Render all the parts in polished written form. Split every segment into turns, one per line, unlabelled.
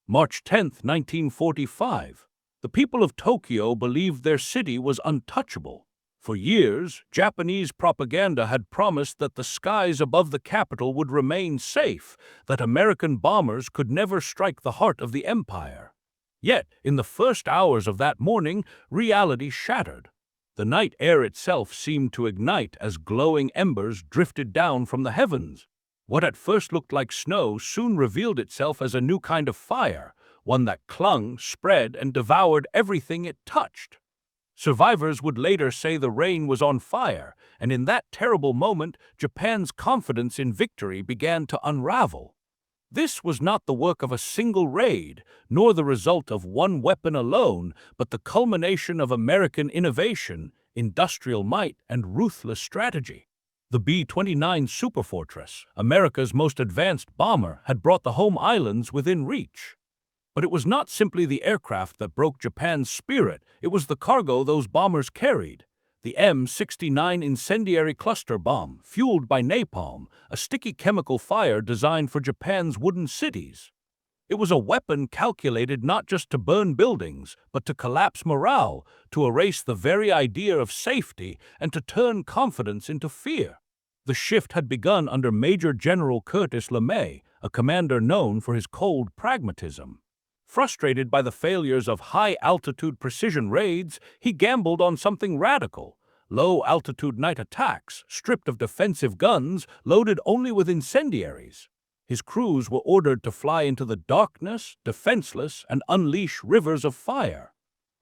March 10, 1945. The people of Tokyo believed their city was untouchable. For years, Japanese propaganda had promised that the skies above the capital would remain safe, that American bombers could never strike the heart of the empire. Yet, in the first hours of that morning, reality shattered. The night air itself seemed to ignite as glowing embers drifted down from the heavens. What at first looked like snow soon revealed itself as a new kind of fire, one that clung, spread, and devoured everything it touched. Survivors would later say the rain was on fire, and in that terrible moment, Japan's confidence in victory began to unravel. This was not the work of a single raid, nor the result of one weapon alone, but the culmination of American innovation, industrial might, and ruthless strategy. The B-29 Superfortress, America's most advanced bomber, had brought the home islands within reach. But it was not simply the aircraft that broke Japan's spirit, it was the cargo those bombers carried. The M-69 incendiary cluster bomb, fueled by napalm, a sticky chemical fire designed for Japan's wooden cities. It was a weapon calculated not just to burn buildings, but to collapse morale, to erase the very idea of safety, and to turn confidence into fear. The shift had begun under Major General Curtis LeMay, a commander known for his cold pragmatism. Frustrated by the failures of high-altitude precision raids, he gambled on something radical: low-altitude night attacks, stripped of defensive guns, loaded only with incendiaries. His crews were ordered to fly into the darkness, defenseless, and unleash rivers of fire.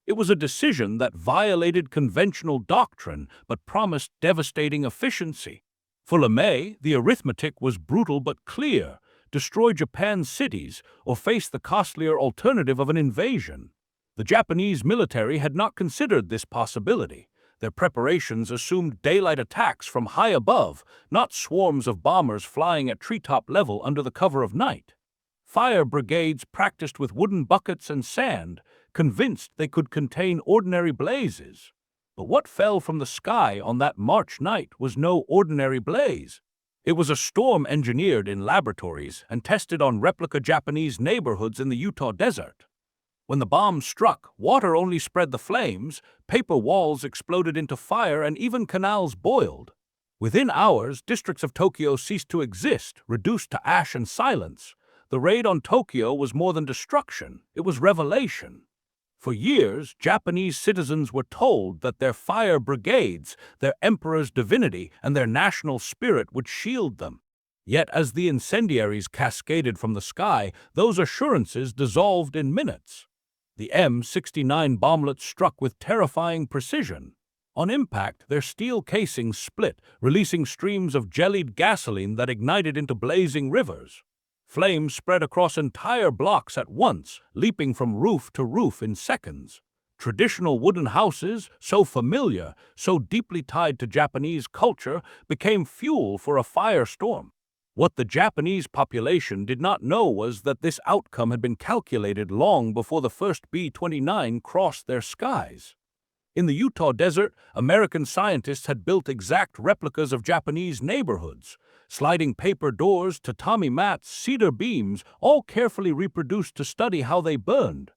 It was a decision that violated conventional doctrine but promised devastating efficiency. For LeMay, the arithmetic was brutal but clear: destroy Japan's cities or face the costlier alternative of an invasion. The Japanese military had not considered this possibility. Their preparations assumed daylight attacks from high above, not swarms of bombers flying at treetop level under the cover of night. Fire brigades practiced with wooden buckets and sand, convinced they could contain ordinary blazes. But what fell from the sky on that March night was no ordinary blaze. It was a storm engineered in laboratories and tested on replica Japanese neighborhoods in the Utah desert. When the bomb struck, water only spread the flames, paper walls exploded into fire, and even canals boiled. Within hours, districts of Tokyo ceased to exist, reduced to ash and silence. The raid on Tokyo was more than destruction, it was revelation. For years, Japanese citizens were told that their fire brigades, their emperor's divinity, and their national spirit would shield them. Yet as the incendiaries cascaded from the sky, those assurances dissolved in minutes. The M-69 bomblets struck with terrifying precision. On impact, their steel casings split, releasing streams of jellied gasoline that ignited into blazing rivers. Flames spread across entire blocks at once, leaping from roof to roof in seconds. Traditional wooden houses, so familiar, so deeply tied to Japanese culture, became fuel for a firestorm. What the Japanese population did not know was that this outcome had been calculated long before the first B-29 crossed their skies. In the Utah desert, American scientists had built exact replicas of Japanese neighborhoods. Sliding paper doors, tatami mats, cedar beams, all carefully reproduced to study how they burned.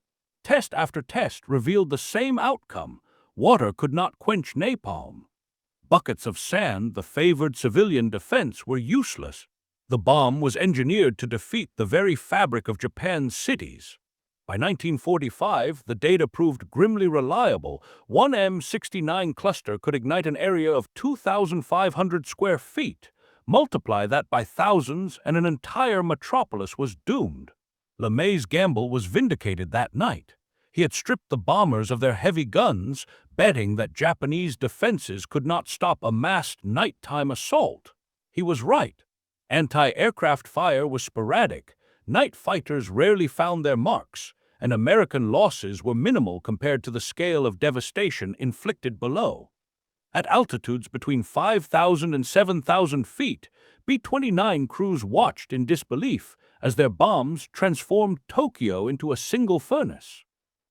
Test after test revealed the same outcome: water could not quench napalm. Buckets of sand, the favored civilian defense, were useless. The bomb was engineered to defeat the very fabric of Japan's cities. By 1945, the data proved grimly reliable. One M-69 cluster could ignite an area of 2,500 square feet. Multiply that by thousands, and an entire metropolis was doomed. LeMay's gamble was vindicated that night. He had stripped the bombers of their heavy guns, betting that Japanese defenses could not stop a massed nighttime assault. He was right. Anti-aircraft fire was sporadic. Night fighters rarely found their marks, and American losses were minimal compared to the scale of devastation inflicted below. At altitudes between 5,000 and 7,000 feet, B-29 crews watched in disbelief as their bombs transformed Tokyo into a single furnace.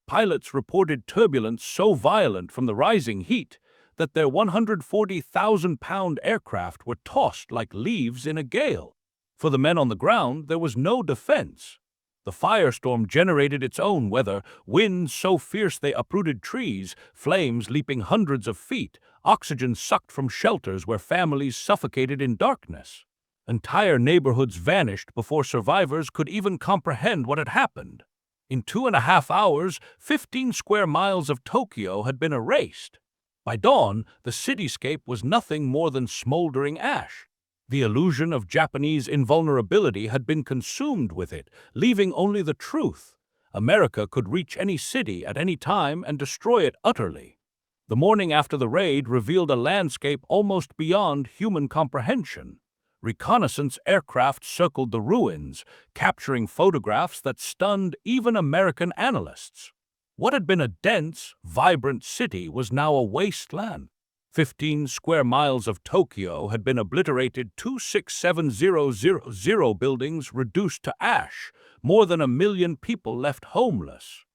Pilots reported turbulence so violent from the rising heat that their 140,000-pound aircraft were tossed like leaves in a gale. For the men on the ground, there was no defense. The firestorm generated its own weather, winds so fierce they uprooted trees, flames leaping hundreds of feet, oxygen sucked from shelters where families suffocated in darkness. Entire neighborhoods vanished before survivors could even comprehend what had happened. In 2.5 hours, 15 square miles of Tokyo had been erased. By dawn, the cityscape was nothing more than smoldering ash. The illusion of Japanese invulnerability had been consumed with it, leaving only the truth. America could reach any city at any time and destroy it utterly. The morning after the raid revealed a landscape almost beyond human comprehension. Reconnaissance aircraft circled the ruins, capturing photographs that stunned even American analysts. What had been a dense, vibrant city was now a wasteland. 15 square miles of Tokyo had been obliterated, 267,000 buildings reduced to ash, more than 1 million people left homeless.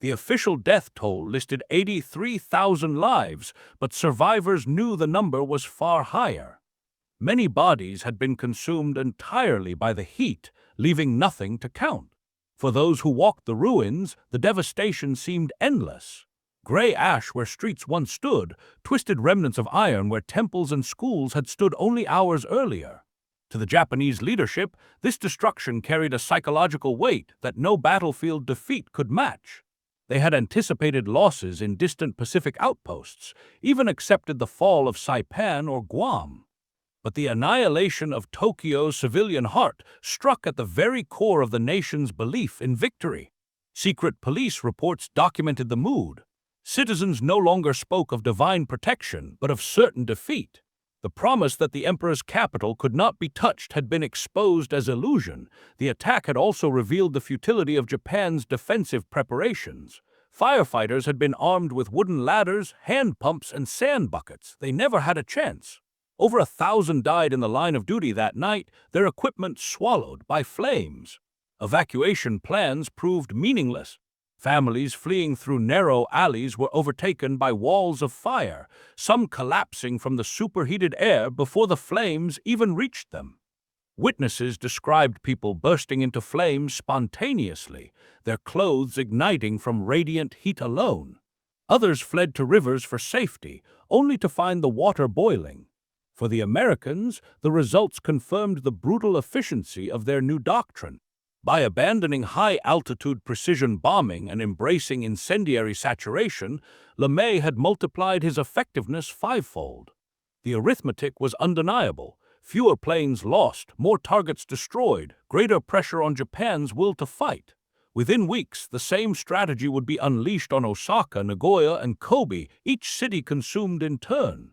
The official death toll listed 83,000 lives, but survivors knew the number was far higher. Many bodies had been consumed entirely by the heat, leaving nothing to count. For those who walked the ruins, the devastation seemed endless. Gray ash where streets once stood, twisted remnants of iron where temples and schools had stood only hours earlier. To the Japanese leadership, this destruction carried a psychological weight that no battlefield defeat could match. They had anticipated losses in distant Pacific outposts, even accepted the fall of Saipan or Guam. But the annihilation of Tokyo's civilian heart struck at the very core of the nation's belief in victory. Secret police reports documented the mood. Citizens no longer spoke of divine protection, but of certain defeat. The promise that the emperor's capital could not be touched had been exposed as illusion. The attack had also revealed the futility of Japan's defensive preparations. Firefighters had been armed with wooden ladders, hand pumps, and sand buckets. They never had a chance. Over 1,000 died in the line of duty that night, their equipment swallowed by flames. Evacuation plans proved meaningless. Families fleeing through narrow alleys were overtaken by walls of fire, some collapsing from the superheated air before the flames even reached them. Witnesses described people bursting into flames spontaneously, their clothes igniting from radiant heat alone. Others fled to rivers for safety, only to find the water boiling. For the Americans, the results confirmed the brutal efficiency of their new doctrine. By abandoning high-altitude precision bombing and embracing incendiary saturation, LeMay had multiplied his effectiveness fivefold. The arithmetic was undeniable. Fewer planes lost, more targets destroyed, greater pressure on Japan's will to fight. Within weeks, the same strategy would be unleashed on Osaka, Nagoya, and Kobe, each city consumed in turn.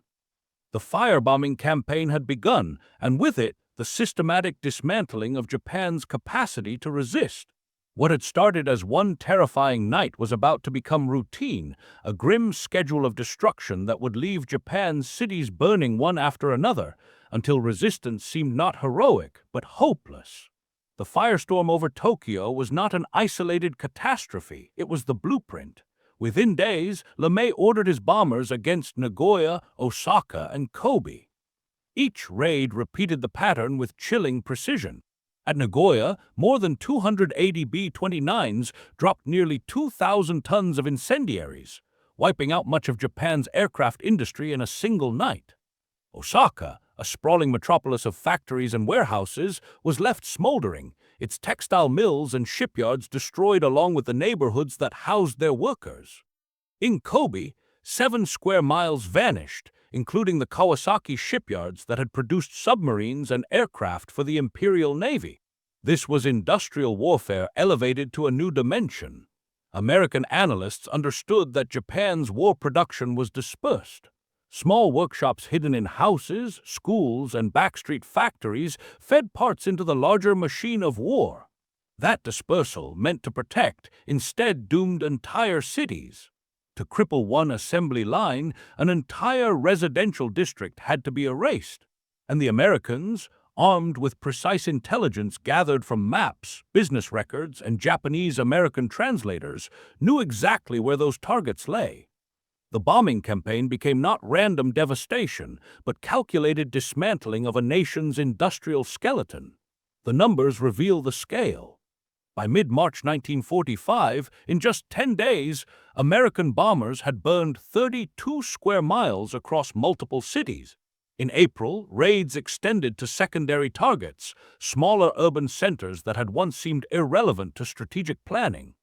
The firebombing campaign had begun, and with it, the systematic dismantling of Japan's capacity to resist. What had started as one terrifying night was about to become routine, a grim schedule of destruction that would leave Japan's cities burning one after another, until resistance seemed not heroic, but hopeless. The firestorm over Tokyo was not an isolated catastrophe, it was the blueprint. Within days, LeMay ordered his bombers against Nagoya, Osaka, and Kobe. Each raid repeated the pattern with chilling precision. At Nagoya, more than 280 B-29s dropped nearly 2,000 tons of incendiaries, wiping out much of Japan's aircraft industry in a single night. Osaka, a sprawling metropolis of factories and warehouses, was left smoldering, its textile mills and shipyards destroyed along with the neighborhoods that housed their workers. In Kobe, 7 square miles vanished, including the Kawasaki shipyards that had produced submarines and aircraft for the Imperial Navy. This was industrial warfare elevated to a new dimension. American analysts understood that Japan's war production was dispersed. Small workshops hidden in houses, schools, and backstreet factories fed parts into the larger machine of war. That dispersal, meant to protect, instead doomed entire cities. To cripple one assembly line, an entire residential district had to be erased. And the Americans, armed with precise intelligence gathered from maps, business records, and Japanese-American translators, knew exactly where those targets lay. The bombing campaign became not random devastation, but calculated dismantling of a nation's industrial skeleton. The numbers reveal the scale. By mid-March 1945, in just 10 days, American bombers had burned 32 square miles across multiple cities. In April, raids extended to secondary targets, smaller urban centers that had once seemed irrelevant to strategic planning.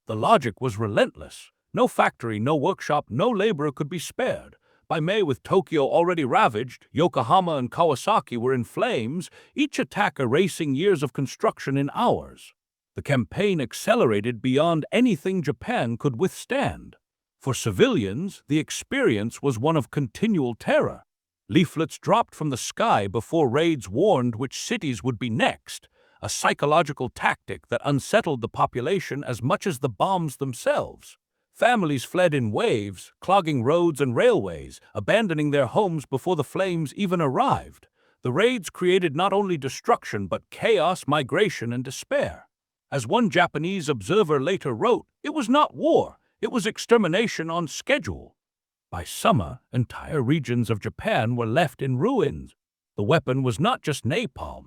The logic was relentless. No factory, no workshop, no laborer could be spared. By May, with Tokyo already ravaged, Yokohama and Kawasaki were in flames, each attack erasing years of construction in hours. The campaign accelerated beyond anything Japan could withstand. For civilians, the experience was one of continual terror. Leaflets dropped from the sky before raids warned which cities would be next, a psychological tactic that unsettled the population as much as the bombs themselves. Families fled in waves, clogging roads and railways, abandoning their homes before the flames even arrived. The raids created not only destruction but chaos, migration, and despair. As one Japanese observer later wrote, it was not war, it was extermination on schedule. By summer, entire regions of Japan were left in ruins. The weapon was not just napalm.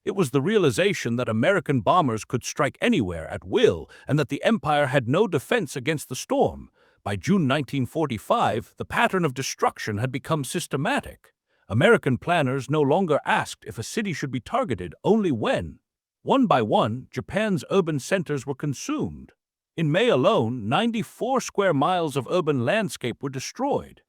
It was the realization that American bombers could strike anywhere at will and that the empire had no defense against the storm. By June 1945, the pattern of destruction had become systematic. American planners no longer asked if a city should be targeted, only when. One by one, Japan's urban centers were consumed. In May alone, 94 square miles of urban landscape were destroyed.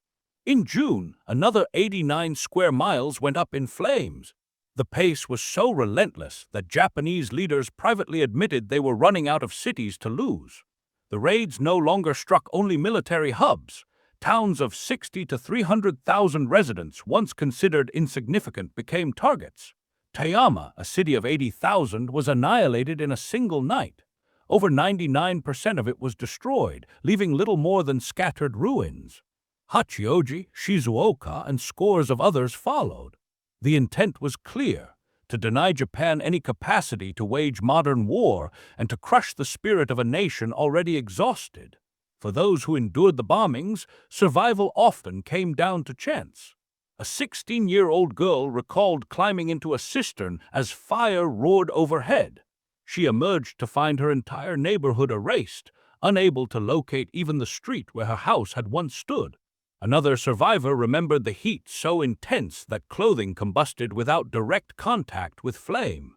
In June, another 89 square miles went up in flames. The pace was so relentless that Japanese leaders privately admitted they were running out of cities to lose. The raids no longer struck only military hubs. Towns of 60 to 300,000 residents, once considered insignificant, became targets. Toyama, a city of 80,000, was annihilated in a single night. Over 99% of it was destroyed, leaving little more than scattered ruins. Hachioji, Shizuoka, and scores of others followed. The intent was clear: to deny Japan any capacity to wage modern war and to crush the spirit of a nation already exhausted. For those who endured the bombings, survival often came down to chance. A 16-year-old girl recalled climbing into a cistern as fire roared overhead. She emerged to find her entire neighborhood erased, unable to locate even the street where her house had once stood. Another survivor remembered the heat so intense that clothing combusted without direct contact with flame.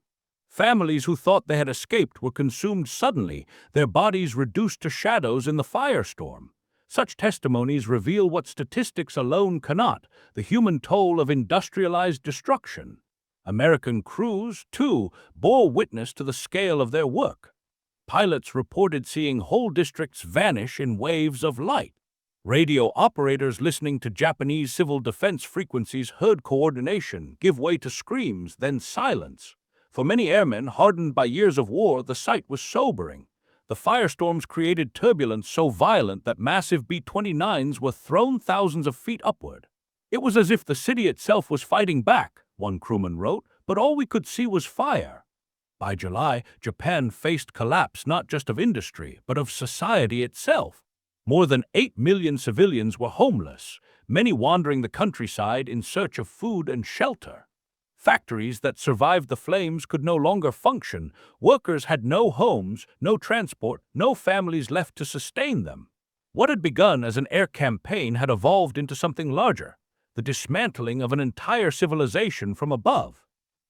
Families who thought they had escaped were consumed suddenly, their bodies reduced to shadows in the firestorm. Such testimonies reveal what statistics alone cannot: the human toll of industrialized destruction. American crews, too, bore witness to the scale of their work. Pilots reported seeing whole districts vanish in waves of light. Radio operators listening to Japanese civil defense frequencies heard coordination give way to screams, then silence. For many airmen hardened by years of war, the sight was sobering. The firestorms created turbulence so violent that massive B-29s were thrown thousands of feet upward. It was as if the city itself was fighting back, one crewman wrote, but all we could see was fire. By July, Japan faced collapse not just of industry, but of society itself. More than 8 million civilians were homeless, many wandering the countryside in search of food and shelter. Factories that survived the flames could no longer function. Workers had no homes, no transport, no families left to sustain them. What had begun as an air campaign had evolved into something larger: the dismantling of an entire civilization from above.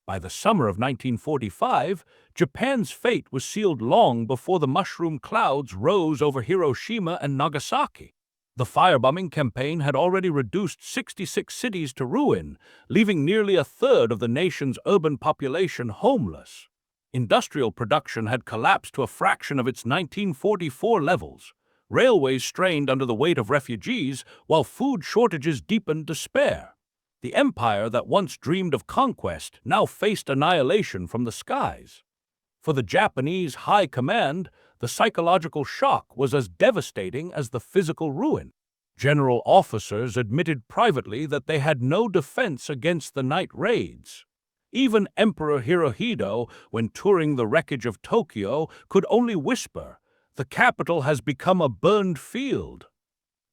By the summer of 1945, Japan's fate was sealed long before the mushroom clouds rose over Hiroshima and Nagasaki. The firebombing campaign had already reduced 66 cities to ruin, leaving nearly a third of the nation's urban population homeless. Industrial production had collapsed to a fraction of its 1944 levels. Railways strained under the weight of refugees, while food shortages deepened despair. The empire that once dreamed of conquest now faced annihilation from the skies. For the Japanese high command, the psychological shock was as devastating as the physical ruin. General officers admitted privately that they had no defense against the night raids. Even Emperor Hirohito, when touring the wreckage of Tokyo, could only whisper, "The capital has become a burned field."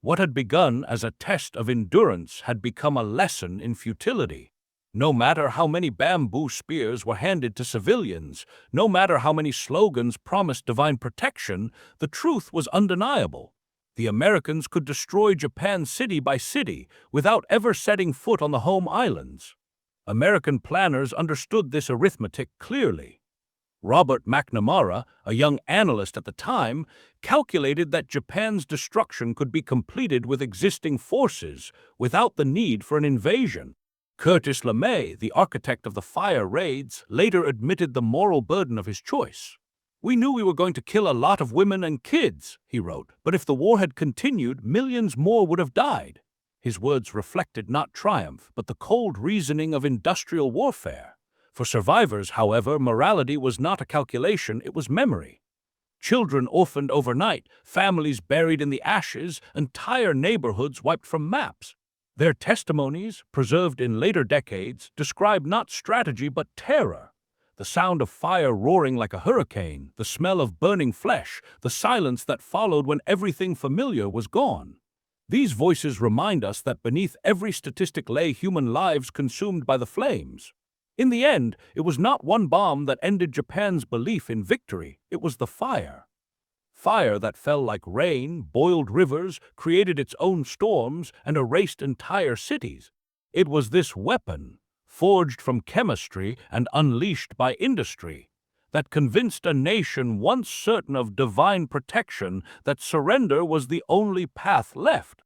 What had begun as a test of endurance had become a lesson in futility. No matter how many bamboo spears were handed to civilians, no matter how many slogans promised divine protection, the truth was undeniable. The Americans could destroy Japan city by city without ever setting foot on the home islands. American planners understood this arithmetic clearly. Robert McNamara, a young analyst at the time, calculated that Japan's destruction could be completed with existing forces without the need for an invasion. Curtis LeMay, the architect of the fire raids, later admitted the moral burden of his choice. "We knew we were going to kill a lot of women and kids," he wrote, "but if the war had continued, millions more would have died." His words reflected not triumph, but the cold reasoning of industrial warfare. For survivors, however, morality was not a calculation, it was memory. Children orphaned overnight, families buried in the ashes, entire neighborhoods wiped from maps. Their testimonies, preserved in later decades, describe not strategy but terror. The sound of fire roaring like a hurricane, the smell of burning flesh, the silence that followed when everything familiar was gone. These voices remind us that beneath every statistic lay human lives consumed by the flames. In the end, it was not one bomb that ended Japan's belief in victory, it was the fire. Fire that fell like rain, boiled rivers, created its own storms, and erased entire cities. It was this weapon, forged from chemistry and unleashed by industry, that convinced a nation once certain of divine protection that surrender was the only path left.